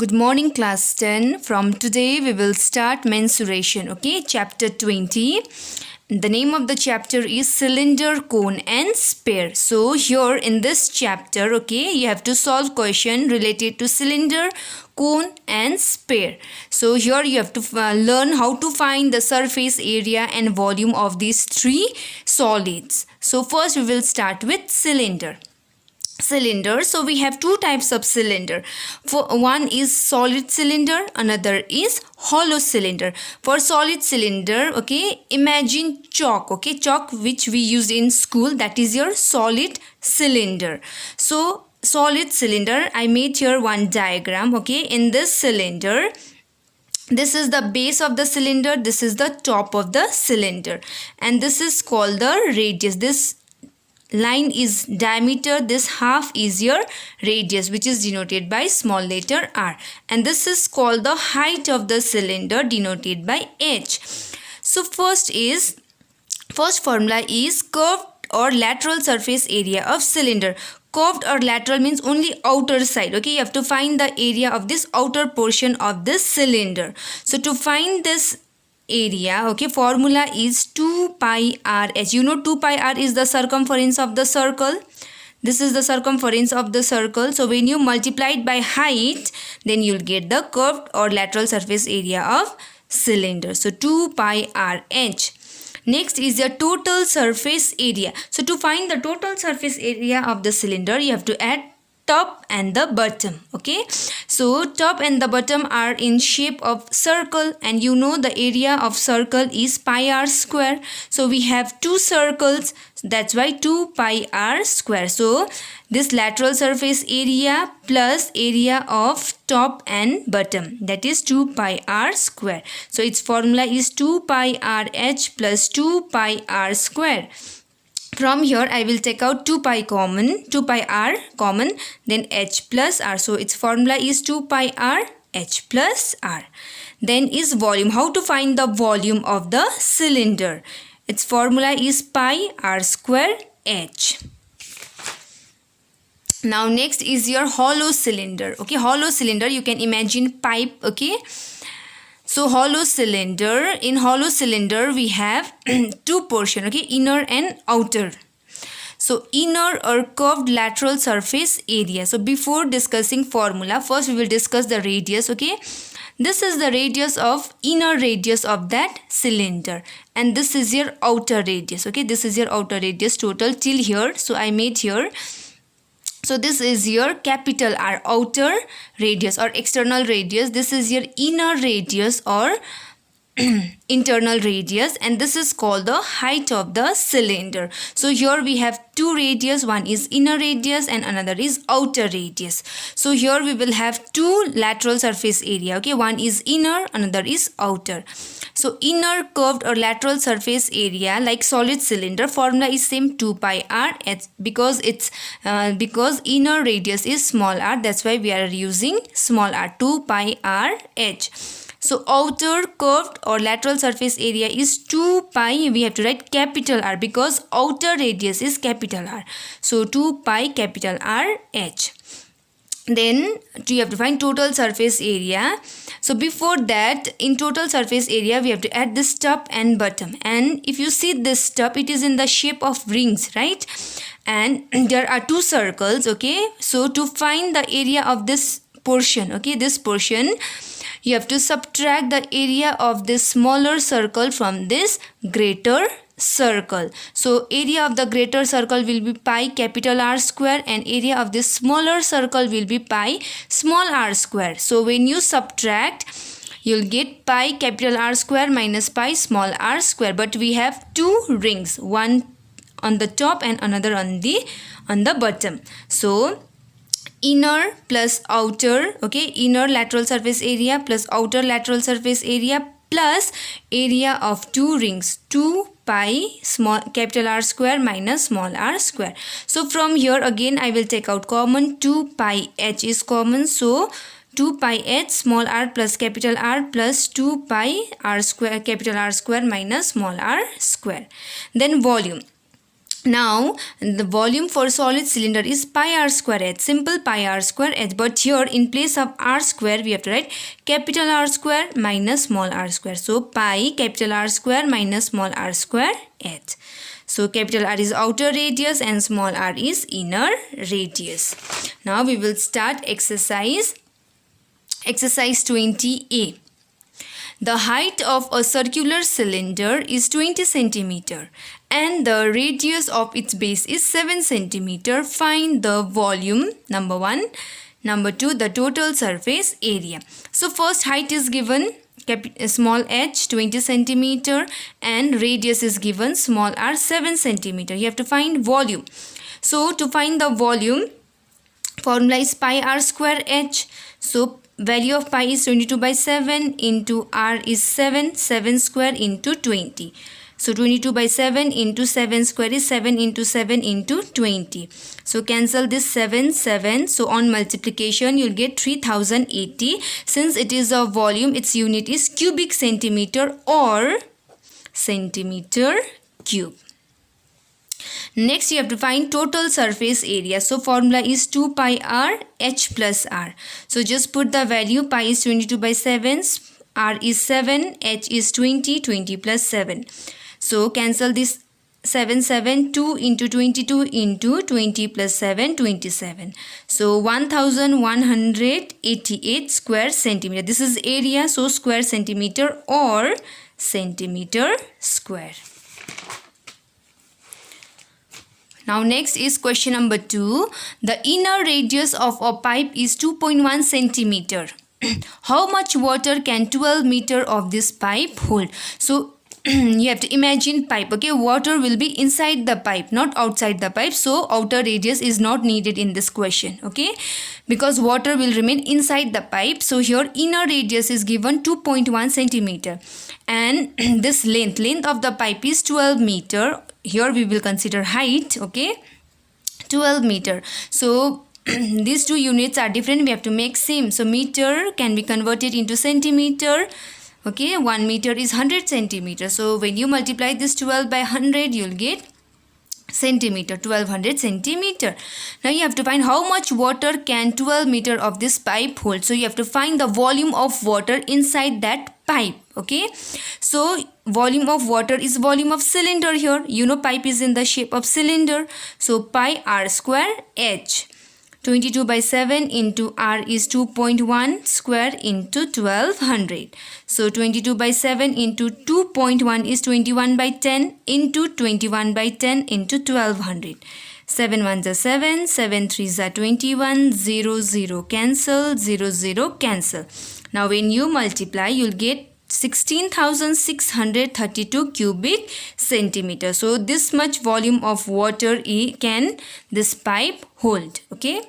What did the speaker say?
Good morning, class 10. From today, we will start mensuration. Okay, chapter 20. The name of the chapter is cylinder, cone, and sphere. So, here in this chapter, okay, you have to solve question related to cylinder, cone, and sphere. So, here you have to learn how to find the surface area and volume of these three solids. So, first, we will start with cylinder. So we have two types of cylinder. For one is solid cylinder, another is hollow cylinder. For solid cylinder, okay, imagine chalk, okay, chalk which we used in school, that is your solid cylinder. So solid cylinder, I made here one diagram, okay. In this cylinder, this is the base of the cylinder, this is the top of the cylinder, and this is called the radius. This line is diameter, this half is your radius, which is denoted by small letter r, and this is called the height of the cylinder, denoted by h. So first formula is curved or lateral surface area of cylinder. Curved or lateral means only outer side, okay. You have to find the area of this outer portion of this cylinder. So to find this area, okay, formula is 2 pi rh. You know 2 pi r is the circumference of the circle. This is the circumference of the circle. So when you multiply it by height, then you'll get the curved or lateral surface area of cylinder. So 2 pi rh. Next is the total surface area. So to find the total surface area of the cylinder, you have to add top and the bottom, okay. So top and the bottom are in shape of circle, and you know the area of circle is pi r square. So we have two circles, that's why 2 pi r square. So this lateral surface area plus area of top and bottom, that is 2 pi r square. So its formula is 2 pi rh plus 2 pi r square. From here, I will take out 2 pi r common, then h plus r. So its formula is 2 pi r h plus r. Then is volume. How to find the volume of the cylinder? Its formula is pi r square h. Now next is your hollow cylinder. Okay, hollow cylinder, you can imagine pipe, okay. So hollow cylinder, in hollow cylinder we have two portion, okay, inner and outer. So inner or curved lateral surface area. So before discussing formula, first we will discuss the radius, okay. This is the radius of inner radius of that cylinder, and this is your outer radius, okay. This is your outer radius total till here. So I made here. So this is your capital R, outer radius or external radius. This is your inner radius or internal radius, and this is called the height of the cylinder. So here we have two radius, one is inner radius and another is outer radius. So here we will have two lateral surface area, okay, one is inner, another is outer. So inner curved or lateral surface area, like solid cylinder, formula is same 2 pi r h, because it's because inner radius is small r, that's why we are using small r, 2 pi r h. So outer curved or lateral surface area is 2 pi, we have to write capital R because outer radius is capital R. So 2 pi capital R h. Then you have to find total surface area. So before that, in total surface area, we have to add this top and bottom. And if you see this top, it is in the shape of rings, right? And there are two circles, okay? So to find the area of this portion, okay, this portion, you have to subtract the area of this smaller circle from this greater circle. So area of the greater circle will be pi capital R square, and area of this smaller circle will be pi small r square. So when you subtract, you'll get pi capital R square minus pi small r square. But we have two rings, one on the top and another on the bottom. So inner plus outer, okay, inner lateral surface area plus outer lateral surface area plus area of two rings, 2 pi small capital R square minus small r square. So from here again I will take out common, 2 pi h is common. So 2 pi h small r plus capital R plus 2 pi r square capital R square minus small r square. Then volume. Now the volume for solid cylinder is pi r square h, simple pi r square h, but here in place of r square we have to write capital R square minus small r square. So pi capital R square minus small r square h. So capital R is outer radius and small r is inner radius. Now we will start exercise 20A. The height of a circular cylinder is 20 cm and the radius of its base is 7 cm. Find the volume, number 1. Number 2, the total surface area. So first height is given small h 20 cm and radius is given small r 7 cm. You have to find volume. So to find the volume, formula is pi r square h. So value of pi is 22 by 7 into r is 7 square into 20. So 22 by 7 into 7 square is 7 into 7 into 20. So cancel this 7. So on multiplication you'll get 3080. Since it is a volume, its unit is cubic centimeter or centimeter cube. Next you have to find total surface area. So formula is 2 pi r h plus r. So just put the value. Pi is 22 by 7, r is 7, h is 20, 20 plus 7. So cancel this 7, 2 into 22 into 20 plus 7, 27. So 1188 square centimeter. This is area, so square centimeter or centimeter square. Now next is question number 2. The inner radius of a pipe is 2.1 centimeter. How much water can 12 meter of this pipe hold? So you have to imagine pipe, okay? Water will be inside the pipe, not outside the pipe. So outer radius is not needed in this question, okay? Because water will remain inside the pipe. So here inner radius is given 2.1 centimeter. And this length of the pipe is 12 meter. Here we will consider height, okay? 12 meter. So these two units are different. We have to make same. So meter can be converted into centimeter. Okay, 1 meter is 100 centimeters. So when you multiply this 12 by 100, you'll get centimeter, 1200 centimeter. Now you have to find how much water can 12 meter of this pipe hold. So you have to find the volume of water inside that pipe. Okay, so volume of water is volume of cylinder here. You know pipe is in the shape of cylinder. So pi r square h. 22 by 7 into r is 2.1 square into 1200. So 22 by 7 into 2.1 is 21 by 10 into 21 by 10 into 1200. 7 ones are 7, 7 threes are 21, 0, 0 cancel, 0, 0 cancel. Now when you multiply, you'll get 16,632 cubic centimeters. So this much volume of water can this pipe hold, okay?